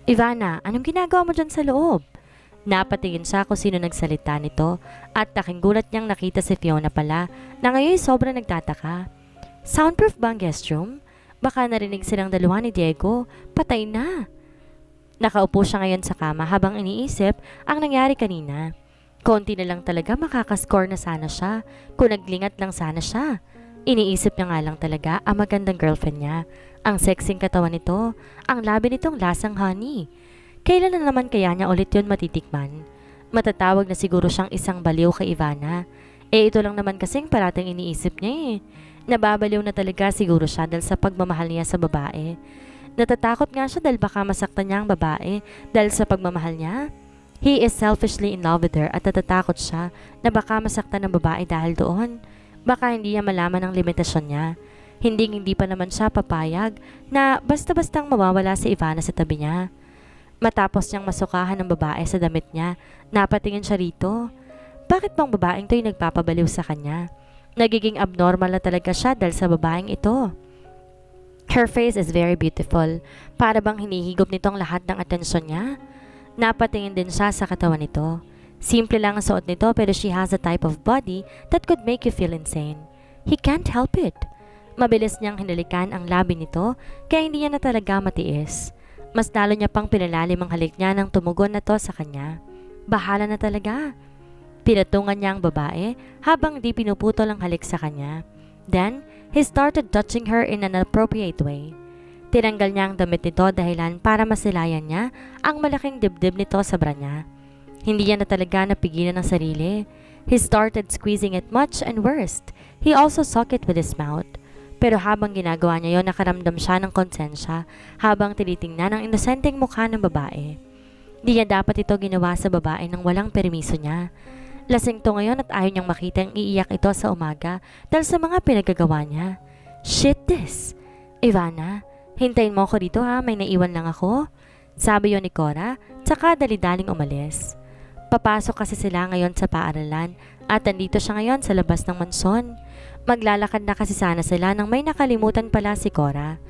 Ivana, anong ginagawa mo dyan sa loob? Napatingin siya kung sino nagsalita nito at laking gulat niyang nakita si Fiona pala na ngayon sobrang nagtataka. Soundproof ba ang guest room? Baka narinig silang dalawa ni Diego. Patay na. Nakaupo siya ngayon sa kama habang iniisip ang nangyari kanina. Konti na lang talaga makakascore na sana siya kung naglingat lang sana siya. Iniisip niya nga lang talaga ang magandang girlfriend niya. Ang sexing katawan nito, ang labi nitong lasang honey. Kailan na naman kaya niya ulit yun matitikman? Matatawag na siguro siyang isang baliw kay Ivana. Ito lang naman kasing parating iniisip niya eh. Nababaliw na talaga siguro siya dahil sa pagmamahal niya sa babae. Natatakot nga siya dahil baka masaktan niya ang babae dahil sa pagmamahal niya. He is selfishly in love with her at natatakot siya na baka masaktan ng babae dahil doon. Baka hindi niya malaman ang limitasyon niya. Hindi pa naman siya papayag na basta-bastang mawawala si Ivana sa tabi niya. Matapos niyang masukahan ng babae sa damit niya, napatingin siya rito. Bakit bang babaeng to'y nagpapabaliw sa kanya? Nagiging abnormal na talaga siya dahil sa babaeng ito. Her face is very beautiful. Para bang hinihigop nito ang lahat ng atensyon niya? Napatingin din siya sa katawan nito. Simple lang ang suot nito pero she has a type of body that could make you feel insane. He can't help it. Mabilis niyang hinalikan ang labi nito kaya hindi niya na talaga matiis. Mas lalo niya pang pinalalim ang halik niya nang tumugon na to sa kanya. Bahala na talaga. Pinatungan niya ang babae habang di pinuputol ang halik sa kanya. Then, he started touching her in an appropriate way. Tinanggal niya ang damit nito dahilan para masilayan niya ang malaking dibdib nito sa bra niya. Hindi niya na talaga napigilan ang sarili. He started squeezing it much and worst. He also sucked it with his mouth. Pero habang ginagawa niya yon, nakaramdam siya ng konsensya habang tinitingnan ang inosenteng mukha ng babae. Di niya dapat ito ginawa sa babae nang walang permiso niya. Lasing to ngayon at ayaw niyang makita ang iiyak ito sa umaga dahil sa mga pinagagawa niya. Shit this! Ivana, hintayin mo ako dito ha, may naiwan lang ako. Sabi yon ni Cora, tsaka dali-daling umalis. Papasok kasi sila ngayon sa paaralan at nandito siya ngayon sa labas ng mansyon. Maglalakad na kasi sana sila nang may nakalimutan pala si Cora.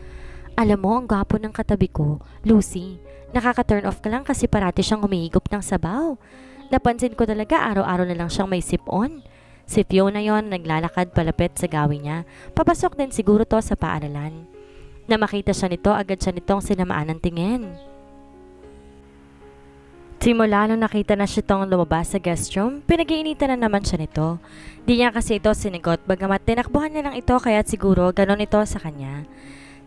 Alam mo, ang gwapo ng katabi ko, Lucy. Nakaka-turn off ka lang kasi parati siyang humihigop ng sabaw. Napansin ko talaga araw-araw na lang siyang may sip-on. Si Fiona yon naglalakad palapit sa gawin niya. Papasok din siguro to sa paaralan. Na makita siya nito, agad siya nitong sinamaan ng tingin. Simula nung nakita na siya itong lumabas sa guest room, pinag-iinitan na naman siya nito. Di niya kasi ito sinigot bagamat tinakbuhan niya lang ito kaya't siguro ganon ito sa kanya.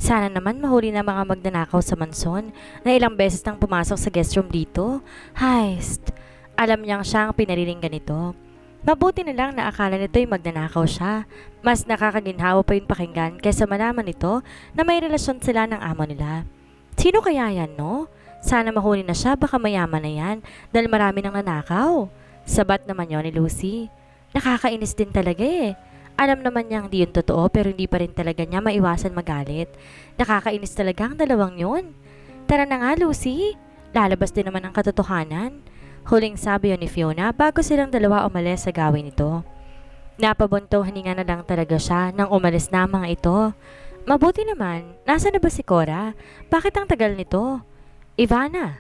Sana naman mahuli na mga magnanakaw sa manson na ilang beses nang pumasok sa guest room dito. Heist! Alam niyang siyang pinariling ganito. Mabuti na lang na akala nito'y magnanakaw siya. Mas nakakaginhawa pa yung pakinggan kaysa malaman nito na may relasyon sila ng amo nila. Sino kaya yan, no? Sana mahuli na siya, baka mayaman na yan dahil marami nang nanakaw. Sabat naman yon ni Lucy. Nakakainis din talaga eh. Alam naman niyang di yun totoo pero hindi pa rin talaga niya maiwasan magalit. Nakakainis talaga ang dalawang yun. Tara na nga Lucy, lalabas din naman ang katotohanan. Huling sabi yon ni Fiona bago silang dalawa umalis sa gawin ito. Napabuntong hininga na lang talaga siya nang umalis na mga ito. Mabuti naman, nasa na ba si Cora? Bakit ang tagal nito? Ivana,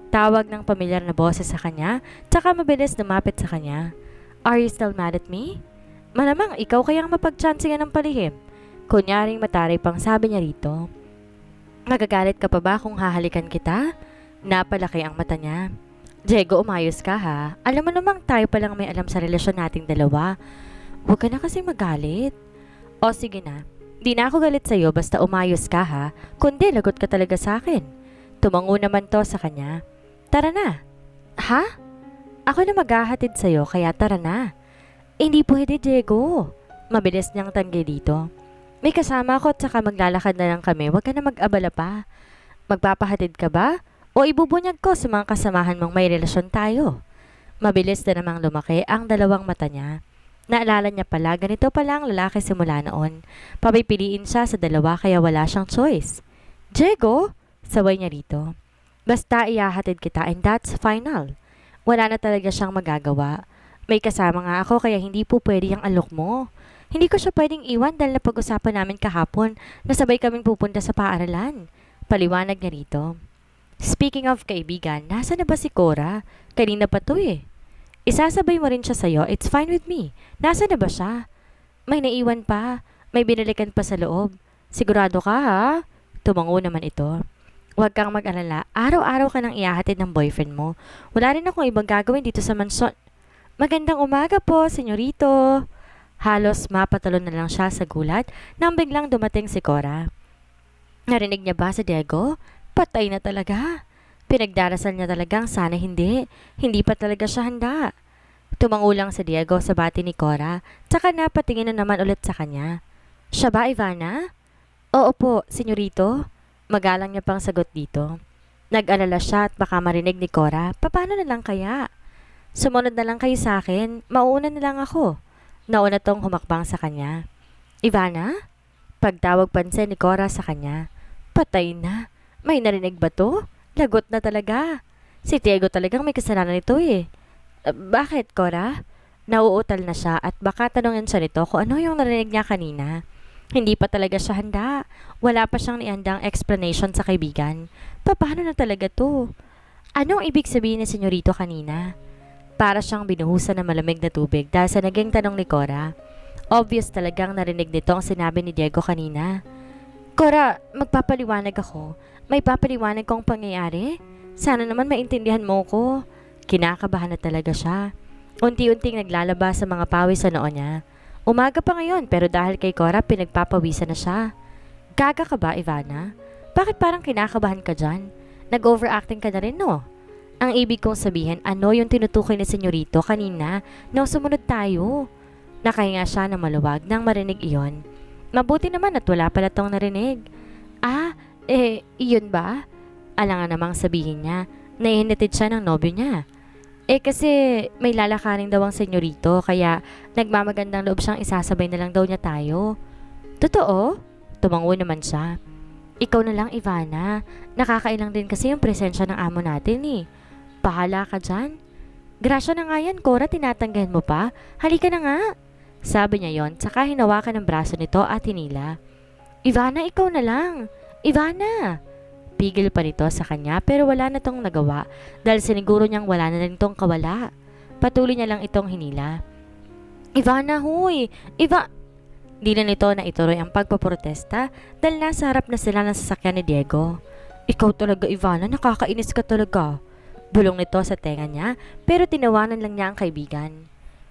tawag ng pamilyar na boses sa kanya, tsaka mabilis lumapit sa kanya. Are you still mad at me? Malamang ikaw kayang mapagtsansingan ng palihim. Kunyaring mataray pang sabi niya rito. Magagalit ka pa ba kung hahalikan kita? Napalaki ang mata niya. Diego, umayos ka ha. Alam mo namang tayo palang may alam sa relasyon nating dalawa. Huwag ka na kasi magalit. O sige na, di na ako galit sa'yo basta umayos ka ha, kundi lagot ka talaga sa akin. Tumango naman to sa kanya. Tara na. Ha? Ako na maghahatid sa'yo kaya tara na. Hindi pwede, Diego. Mabilis niyang tanggi dito. May kasama ako at saka maglalakad na lang kami. Huwag ka na mag-abala pa. Magpapahatid ka ba? O ibubunyag ko sa mga kasamahan mong may relasyon tayo? Mabilis na namang lumaki ang dalawang mata niya. Naalala niya pala, ganito pala ang lalaki simula noon. Papipiliin siya sa dalawa kaya wala siyang choice. Diego? Saway niya rito. Basta ihahatid kita and that's final. Wala na talaga siyang magagawa. May kasama nga ako kaya hindi po pwede yung alok mo. Hindi ko siya pwedeng iwan dahil napag-usapan namin kahapon na sabay kaming pupunta sa paaralan. Paliwanag niya rito. Speaking of kaibigan, nasa na ba si Cora? Kanina pa to eh. Isasabay mo rin siya sa'yo, it's fine with me. Nasa na ba siya? May naiwan pa. May binalikan pa sa loob. Sigurado ka ha? Tumango naman ito. Huwag kang mag-alala. Araw-araw ka nang ihahatid ng boyfriend mo. Wala rin akong ibang gagawin dito sa mansyon. Magandang umaga po, senyorito. Halos mapatalon na lang siya sa gulat nang biglang dumating si Cora. Narinig niya ba si Diego? Patay na talaga. Pinagdarasal niya talagang sana hindi. Hindi pa talaga siya handa. Tumango lang si Diego sa bati ni Cora, tsaka napatingin na naman ulit sa kanya. Siya ba, Ivana? Oo po, senyorito. Magalang niya pang sagot dito. Nag-alala siya at baka marinig ni Cora, paano na lang kaya? Sumunod na lang kayo sa akin, mauuna na lang ako. Nauna tong humakbang sa kanya. Ivana? Pagtawag pansin ni Cora sa kanya. Patay na. May narinig ba to? Lagot na talaga. Si Diego talagang may kasalanan nito eh. Bakit, Cora? Nauutal na siya at baka tanungin siya nito kung ano yung narinig niya kanina. Hindi pa talaga siya handa. Wala pa siyang niandang explanation sa kaibigan. Paano na talaga to? Anong ibig sabihin ni senyorito kanina? Para siyang binuhusan ng malamig na tubig dahil sa naging tanong ni Cora. Obvious talagang narinig nito ang sinabi ni Diego kanina. Cora, magpapaliwanag ako. May papaliwanag kong pangyayari? Sana naman maintindihan mo ko. Kinakabahan na talaga siya. Unti-unting naglalabas sa mga pawis sa noo niya. Umaga pa ngayon pero dahil kay Cora pinagpapawisan na siya. Gaga ka ba, Ivana? Bakit parang kinakabahan ka dyan? Nag-overacting ka na rin, no? Ang ibig kong sabihin, ano yung tinutukoy ni senyorito kanina nung sumunod tayo? Nakahinga siya na maluwag nang marinig iyon. Mabuti naman at wala pala tong narinig. Iyon ba? Alangan namang sabihin niya, naihinatid siya ng nobyo niya. Kasi may lalakarin daw ang senyorito kaya nagmamagandang loob siyang isasabay na lang daw niya tayo. Totoo? Tumango naman siya. Ikaw na lang, Ivana. Nakakailang din kasi yung presensya ng amo natin eh. Bahala ka dyan. Grasya na nga yan, Cora, tinatanggahan mo pa. Halika na nga. Sabi niya yon, saka hinawakan ng braso nito at hinila. Ivana, ikaw na lang. Ivana! Pigil pa nito sa kanya pero wala na tong nagawa dahil siniguro niyang wala na rin tong kawala. Patuloy niya lang itong hinila. Ivana, huy! Di na nito na ituloy ang pagpaprotesta dahil nasa harap na sila ng sasakyan ni Diego. Ikaw talaga, Ivana, nakakainis ka talaga. Bulong nito sa tenga niya pero tinawanan lang niya ang kaibigan.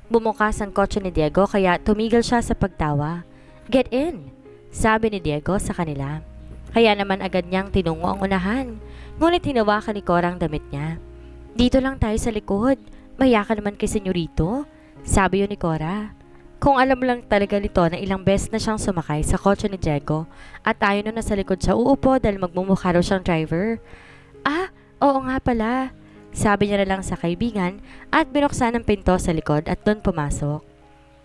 Bumukas ang kotse ni Diego kaya tumigil siya sa pagtawa. Get in! Sabi ni Diego sa kanila. Kaya naman agad niyang tinungo ang unahan. Ngunit hinawakan ni Cora ang damit niya. Dito lang tayo sa likod. Maya ka naman kay senyorito. Sabi yun ni Cora. Kung alam lang talaga nito na ilang beses na siyang sumakay sa kotse ni Diego at tayo na nasa likod siya uupo dahil magmumukha raw siyang driver. Oo nga pala. Sabi niya na lang sa kaibigan at binuksan ang pinto sa likod at doon pumasok.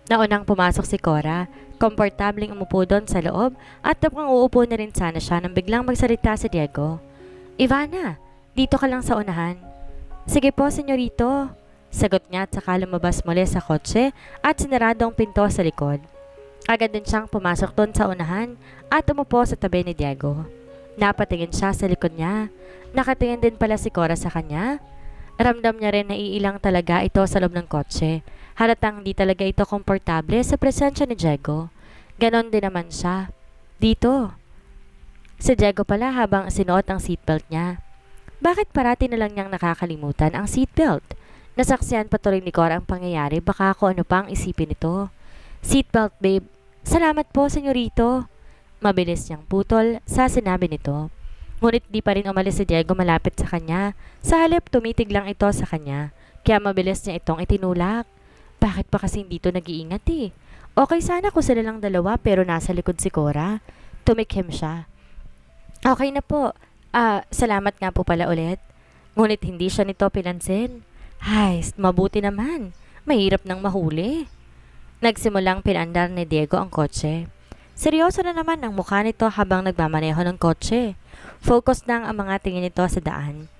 Naunang pumasok si Cora, komportabling umupo doon sa loob at tapang uupo na rin sana siya nang biglang magsalita si Diego. Ivana, dito ka lang sa unahan. Sige po, senyorito. Sagot niya at saka lumabas muli sa kotse at sinarado ang pinto sa likod. Agad din siyang pumasok doon sa unahan at umupo sa tabi ni Diego. Napatingin siya sa likod niya. Nakatingin din pala si Cora sa kanya. Ramdam niya rin na iilang talaga ito sa loob ng kotse. Halatang di talaga ito komportable sa presensya ni Diego. Ganon din naman siya. Dito. Si Diego pala habang sinuot ang seatbelt niya. Bakit parati na lang niyang nakakalimutan ang seatbelt? Nasaksihan pa tuloy ni Cora ang pangyayari, baka ako ano pa ang isipin nito. Seatbelt, babe. Salamat po, senyorito. Mabilis niyang putol sa sinabi nito. Ngunit di pa rin umalis si Diego malapit sa kanya. Sa halip, tumitig lang ito sa kanya. Kaya mabilis niya itong itinulak. Bakit pa kasing dito nag-iingat eh? Okay sana kung sila lang dalawa pero nasa likod si Cora. Tumikhim siya. Okay na po. Salamat nga po pala ulit. Ngunit hindi siya nito pinansin. Hay, mabuti naman. Mahirap nang mahuli. Nagsimulang pinandar ni Diego ang kotse. Seryoso na naman ang mukha nito habang nagmamaneho ng kotse. Focus lang ang mga tingin nito sa daan.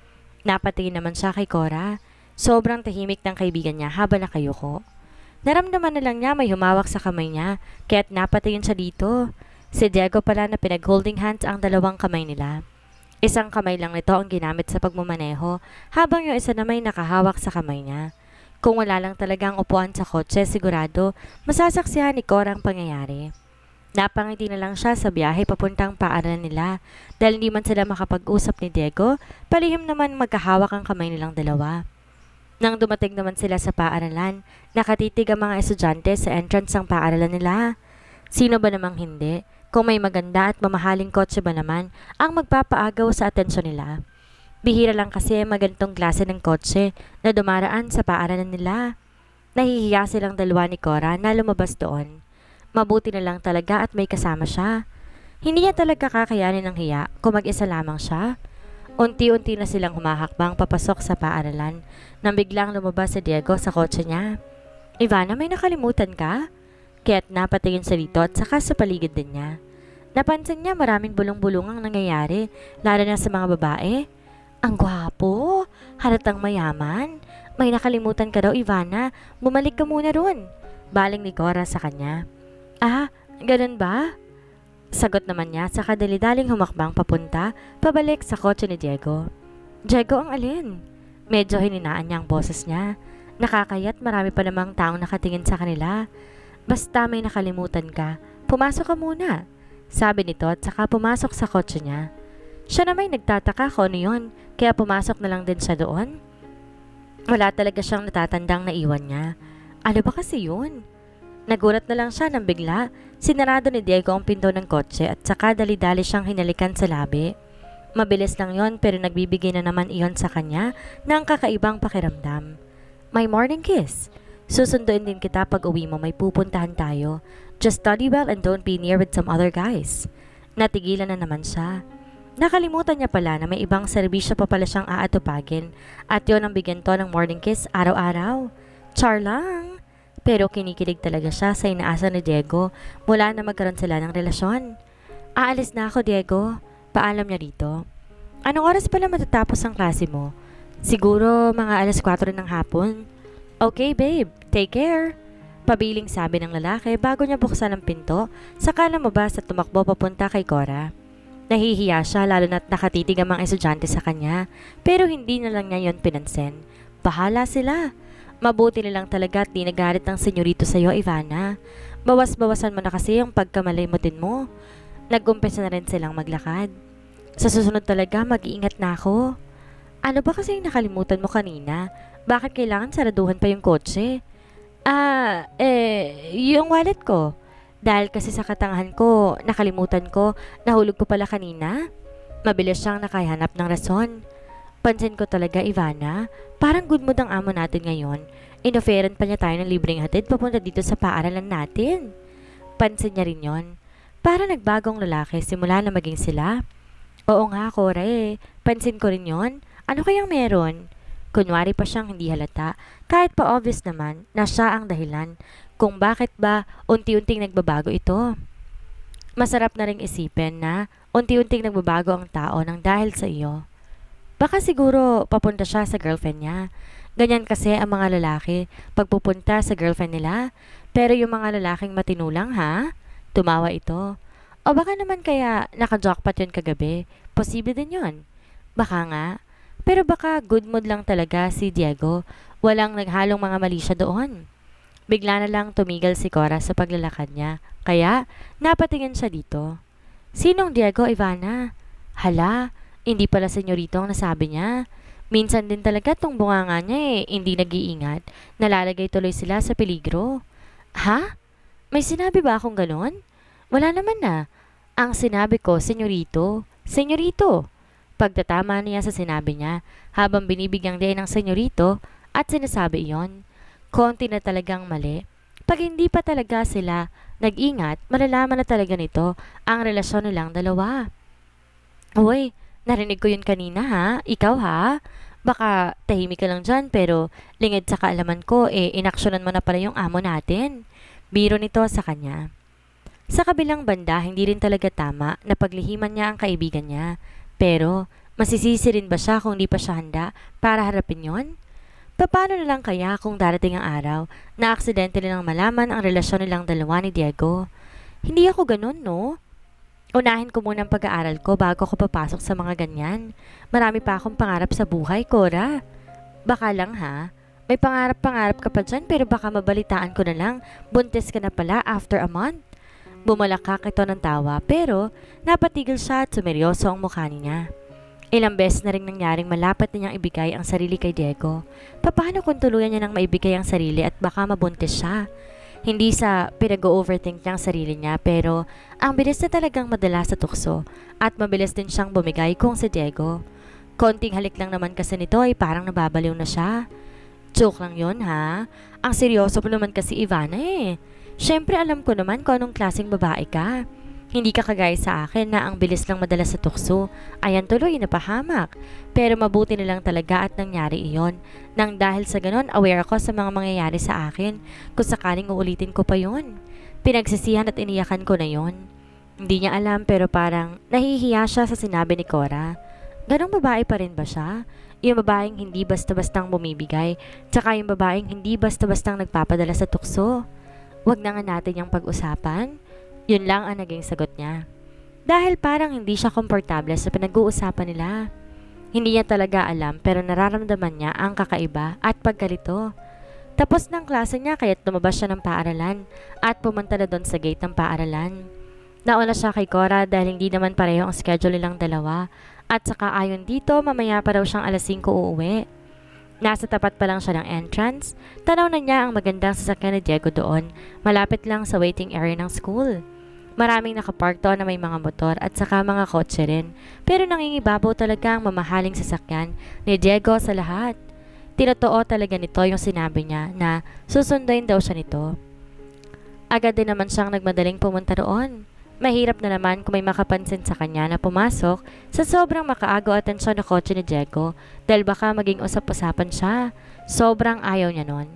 Napatingin naman siya kay Cora. Sobrang tahimik ng kaibigan niya habang nakayuko. Naramdaman na lang niya may humawak sa kamay niya, kaya't napatingin siya dito. Si Diego pala na pinag-holding hands ang dalawang kamay nila. Isang kamay lang nito ang ginamit sa pagmamaneho habang yung isa na may nakahawak sa kamay niya. Kung wala lang talagang upuan sa kotse, sigurado masasaksihan ni Cora ang pangyayari. Napangiti na lang siya sa biyahe papuntang paaralan nila dahil hindi man sila makapag-usap ni Diego, palihim naman magkahawak ang kamay nilang dalawa. Nang dumating naman sila sa paaralan, nakatitig ang mga estudyante sa entrance ng paaralan nila. Sino ba namang hindi? Kung may maganda at mamahaling kotse ba naman ang magpapaagaw sa atensyon nila? Bihira lang kasi magantong klase ng kotse na dumaraan sa paaralan nila. Nahihiya silang dalawa ni Cora na lumabas doon. Mabuti na lang talaga at may kasama siya. Hindi niya talaga kakayanin ng hiya kung mag-isa lamang siya. Unti-unti na silang humahakbang papasok sa paaralan nang biglang lumabas si Diego sa kotse niya. Ivana, may nakalimutan ka? Kaya't napatingin sa dito at saka sa paligid din niya. Napansin niya maraming bulong-bulungang nangyayari, lalo na sa mga babae. Ang gwapo, halatang mayaman. May nakalimutan ka daw, Ivana. Bumalik ka muna ron. Baling ni Cora sa kanya. Ah, ganun ba? Sagot naman niya sa kadali-daling humakbang pabalik sa kotse ni Diego. Diego, ang alin? Medyo hininaan niya ang boses niya. Nakakayat, marami pa namang taong nakatingin sa kanila. Basta may nakalimutan ka, pumasok ka muna. Sabi nito at saka pumasok sa kotse niya. Siya na may nagtataka kung ano yun, kaya pumasok na lang din siya doon. Wala talaga siyang natatandang naiwan niya. Ano ba kasi yun? Nagulat na lang siya nang bigla, sinarado ni Diego ang pinto ng kotse at saka dali-dali siyang hinalikan sa labi. Mabilis lang yon pero nagbibigay na naman iyon sa kanya ng kakaibang pakiramdam. My morning kiss. Susunduin din kita pag uwi mo, may pupuntahan tayo. Just study well and don't be near with some other guys. Natigilan na naman siya. Nakalimutan niya pala na may ibang serbisyo pa pala siyang aatupagin at yon ang bigyan to ng morning kiss araw-araw. Char lang. Pero kinikilig talaga siya sa inaasa ni Diego mula na magkaroon sila ng relasyon. Aalis na ako, Diego. Paalam niya dito. Anong oras pala matatapos ang klase mo? Siguro mga 4:00 ng hapon. Okay, babe. Take care. Pabiling sabi ng lalaki bago niya buksan ang pinto, saka lumabas at tumakbo papunta kay Cora. Nahihiya siya lalo na't nakatitig ang mga estudyante sa kanya, pero hindi na lang niya yon pinansin. Bahala sila. Mabuti na lang talaga at di nagalit ng senyorito sa'yo, Ivana. Bawas-bawasan mo na kasi yung pagkamalimutin mo. Nag-umpisa na rin silang maglakad. Sa susunod talaga, mag-iingat na ako. Ano ba kasi yung nakalimutan mo kanina? Bakit kailangan saraduhan pa yung kotse? Yung wallet ko. Dahil kasi sa katangahan ko, nakalimutan ko, nahulog ko pala kanina. Mabilis siyang nakahanap ng rason. Pansin ko talaga, Ivana, parang good mood ang amo natin ngayon. Inoferan pa niya tayo ng libreng hatid papunta dito sa paaralan natin. Pansin niya rin yon. Para nagbagong lalaki simula na maging sila. Oo nga, Cora eh. Pansin ko rin yon. Ano kayang meron? Kunwari pa siyang hindi halata, kahit pa obvious naman na siya ang dahilan kung bakit ba unti-unting nagbabago ito. Masarap na ring isipin na unti-unting nagbabago ang tao ng dahil sa iyo. Baka siguro papunta siya sa girlfriend niya. Ganyan kasi ang mga lalaki pagpupunta sa girlfriend nila. Pero yung mga lalaking matinulang ha? Tumawa ito. O baka naman kaya naka-jackpot yun kagabi. Posible din yun. Baka nga. Pero baka good mood lang talaga si Diego. Walang naghalong mga mali siya doon. Bigla na lang tumigil si Cora sa paglalakad niya. Kaya napatingin siya dito. Sinong Diego, Ivana? Hala, hindi pala senyorito ang nasabi niya. Minsan din talaga tong bunganga niya hindi nag-iingat. Nalalagay tuloy sila sa peligro. Ha? May sinabi ba akong ganon? Wala naman na. Ang sinabi ko, senyorito. Senyorito. Pagtatama niya sa sinabi niya, habang binibigyang din ng senyorito at sinasabi iyon. Konti na talagang mali. Pag hindi pa talaga sila nag-ingat, malalaman na talaga nito ang relasyon nilang dalawa. Uy, narinig ko yun kanina ha? Ikaw ha? Baka tahimik ka lang dyan pero lingid sa kaalaman ko inaksyonan mo na pala yung amo natin. Biro nito sa kanya. Sa kabilang banda, hindi rin talaga tama na paglihiman niya ang kaibigan niya. Pero masisisi rin ba siya kung di pa siya handa para harapin yon? Paano na lang kaya kung darating ang araw na aksidente nilang malaman ang relasyon nilang dalawa ni Diego? Hindi ako ganun, no? Unahin ko muna ang pag-aaral ko bago ko papasok sa mga ganyan. Marami pa akong pangarap sa buhay, Cora. Baka lang ha. May pangarap-pangarap ka pa dyan pero baka mabalitaan ko na lang. Buntis ka na pala after a month. Bumalakak ito ng tawa pero napatigil siya at sumeryoso ang mukha niya. Ilang beses na rin nangyaring malapat na niyang ibigay ang sarili kay Diego. Paano kung tuluyan niya nang maibigay ang sarili at baka mabuntis siya? Hindi sa pinag-overthink niya ang sarili niya pero ang bilis na talagang madala sa tukso at mabilis din siyang bumigay kung si Diego. Konting halik lang naman kasi nito ay parang nababaliw na siya. Joke lang yon ha? Ang seryoso mo naman kasi Ivana eh. Siyempre alam ko naman kung anong klaseng babae ka. Hindi ka kagaya sa akin na ang bilis lang madala sa tukso. Ayan tuloy napahamak. Pero mabuti na lang talaga at nangyari iyon. Nang dahil sa ganon, aware ako sa mga mangyayari sa akin kung sakaling uulitin ko pa yon. Pinagsisihan at iniyakan ko na yon. Hindi niya alam pero parang nahihiya siya sa sinabi ni Cora. Ganong babae pa rin ba siya? Yung babaeng hindi basta-bastang bumibigay, tsaka yung babaeng hindi basta-bastang nagpapadala sa tukso. Wag na nga natin yung pag-usapan. Yun lang ang naging sagot niya. Dahil parang hindi siya komportable sa pinag-uusapan nila. Hindi niya talaga alam pero nararamdaman niya ang kakaiba at pagkalito. Tapos ng klase niya kaya't lumabas siya ng paaralan at pumunta na doon sa gate ng paaralan. Nauna siya kay Cora dahil hindi naman pareho ang schedule nilang dalawa at saka ayon dito mamaya pa raw siyang alas 5 uuwi. Nasa tapat pa lang siya ng entrance, tanaw na niya ang magandang sasakyan ni Diego doon, malapit lang sa waiting area ng school. Maraming nakapark doon na may mga motor at saka mga kotse rin, pero nangingibabaw talaga ang mamahaling sasakyan ni Diego sa lahat. Tinotoo talaga nito yung sinabi niya na susunduin daw siya nito. Agad din naman siyang nagmadaling pumunta roon. Mahirap na naman kung may makapansin sa kanya na pumasok sa sobrang makaagaw atensyon na kotse ni Diego dahil baka maging usap-usapan siya. Sobrang ayaw niya nun.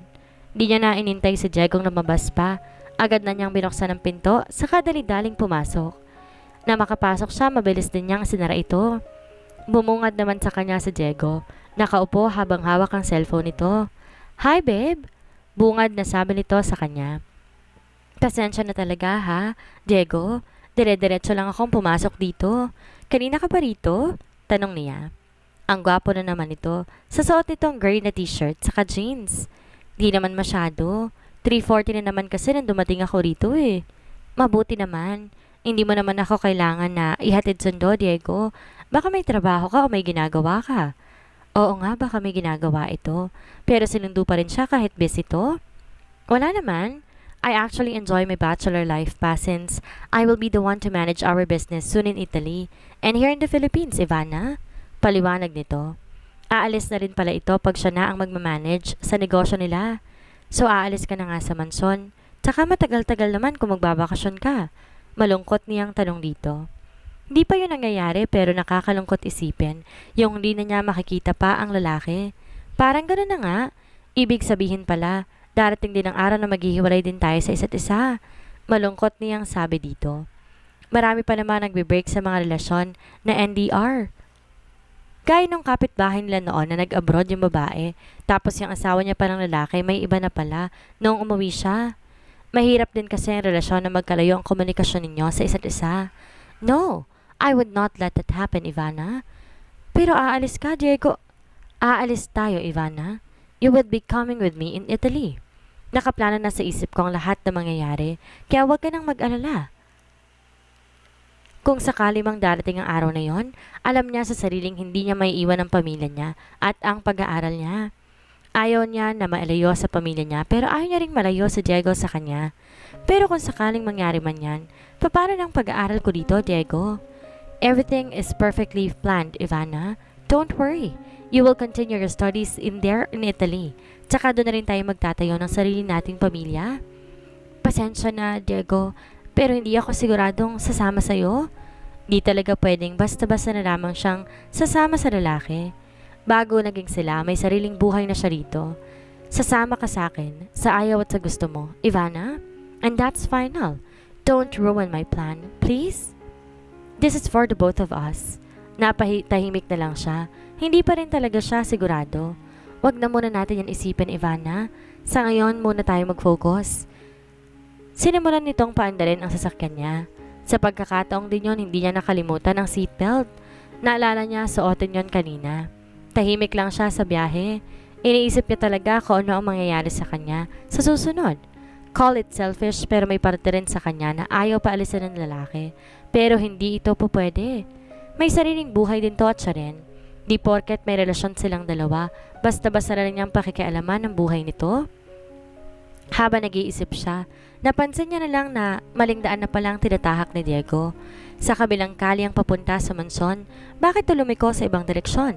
Di niya na inintay si Diego lumabas pa. Agad na niyang binuksan ang pinto saka dali-daling pumasok. Na makapasok siya, mabilis din niyang sinara ito. Bumungad naman sa kanya si Diego. Nakaupo habang hawak ang cellphone nito. "Hi babe!" Bungad na sabi nito sa kanya. "Pasensya na talaga ha, Diego. Dire-diretso lang akong pumasok dito. Kanina ka pa rito?" Tanong niya. Ang gwapo na naman ito. Sa suot nitong gray na t-shirt saka jeans. Di naman masyado. 3:40 na naman kasi nang dumating ako rito eh. Mabuti naman. Hindi mo naman ako kailangan na ihatid sundo, Diego. Baka may trabaho ka o may ginagawa ka. Oo nga, baka may ginagawa ito. Pero sinundo pa rin siya kahit busy to. Wala naman. I actually enjoy my bachelor life pa since I will be the one to manage our business soon in Italy and here in the Philippines, Ivana. Paliwanag nito. Aalis na rin pala ito pag siya na ang magmamanage sa negosyo nila. So aalis ka na nga sa mansyon. Tsaka matagal-tagal naman kung magbabakasyon ka. Malungkot niyang tanong dito. Hindi pa yun nangyayari pero nakakalungkot isipin yung hindi na niya makikita pa ang lalaki. Parang gano'n na nga. Ibig sabihin pala, darating din ang araw na maghihiwalay din tayo sa isa't isa. Malungkot niyang sabi dito. Marami pa naman nagbe-break sa mga relasyon na NDR. Gaya nung kapitbahay nila noon na nag-abroad yung babae, tapos yung asawa niya pa ng lalaki may iba na pala nung umuwi siya. Mahirap din kasi ang relasyon na magkalayo ang komunikasyon ninyo sa isa't isa. No, I would not let that happen, Ivana. Pero aalis ka, Diego. Aalis tayo, Ivana. You would be coming with me in Italy. Nakaplano na sa isip ko ang lahat na mangyayari, kaya huwag ka nang mag-alala. Kung sakali mang darating ang araw na yon, alam niya sa sariling hindi niya may iwan ang pamilya niya at ang pag-aaral niya. Ayaw niya na malayo sa pamilya niya pero ayaw niya ring malayo si Diego sa kanya. Pero kung sakaling mangyari man yan, paano ng pag-aaral ko dito, Diego? Everything is perfectly planned, Ivana. Don't worry. You will continue your studies in Italy. Tsaka doon na rin tayo magtatayo ng sarili nating pamilya. Pasensya na, Diego, pero hindi ako siguradong sasama sa'yo. Di talaga pwedeng basta-basta na lamang siyang sasama sa lalaki. Bago naging sila, may sariling buhay na siya rito. Sasama ka sa akin, sa ayaw at sa gusto mo, Ivana. And that's final. Don't ruin my plan, please. This is for the both of us. Napahitahimik na lang siya. Hindi pa rin talaga siya sigurado. Wag na muna natin yan isipin, Ivana. Sa ngayon muna tayo mag-focus. Sinimulan nitong paandarin ang sasakyan niya. Sa pagkakataong din yon, hindi niya nakalimutan ang seatbelt. Naalala niya suotin yon kanina. Tahimik lang siya sa biyahe. Iniisip niya talaga kung ano ang mangyayari sa kanya sa susunod. Call it selfish pero may parte rin sa kanya na ayaw paalisin ng lalaki. Pero hindi ito po pwede. May sariling buhay din to at siya rin. Di porket may relasyon silang dalawa, basta-basta na rin niyang pakikialaman ng buhay nito. Habang nag-iisip siya, napansin niya na lang na maling daan na palang tinatahak ni Diego. Sa kabilang kali ang papunta sa mansyon, bakit lumiko sa ibang direksyon?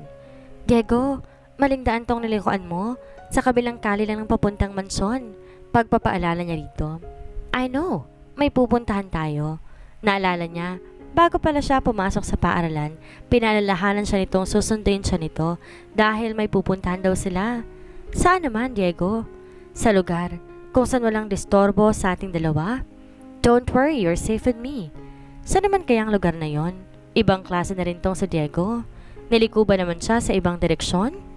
Diego, maling daan tong nilikuan mo. Sa kabilang kali lang ng papuntang mansyon. Pagpapaalala niya dito. I know, may pupuntahan tayo. Naalala niya, bago pala siya pumasok sa paaralan, pinalalahanan siya nitong susunduin siya nito dahil may pupuntahan daw sila. Saan naman, Diego? Sa lugar kung saan walang distorbo sa ating dalawa. Don't worry, you're safe with me. Saan naman kayang lugar na yon? Ibang klase na rin tong sa Diego. Niliko ba naman siya sa ibang direksyon?